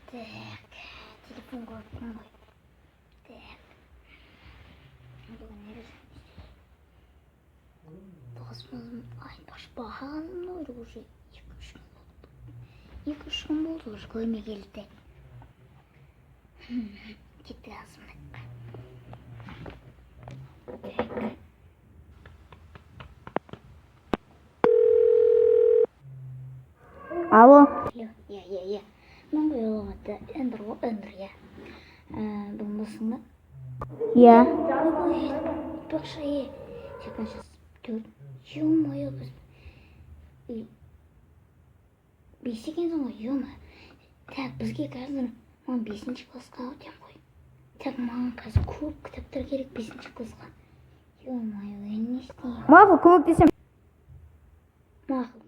Так, телефон қойып ғой. Так. Бүгін не жасаймыз? Айтпақшы бағаным ойды уже 2-3 күн болды. 2-3 күн болды уже көрмей келді. Кетті азымдық. Так. Алло. Я. Мен қойылғанда Эндер, я. Болмасың ба? Я. Айтпақшы, Секунд, сейчас 4. Ё-моё, біз... 5 екенсің ғой, ё-моё. Так, бізге қазір 5-ші классқа өтем ғой. Так, маған қазір көп кітаптар керек 5-ші классқа. Ё-моё, мен не істеймін? Мақұл, көмектесем. Мақұл.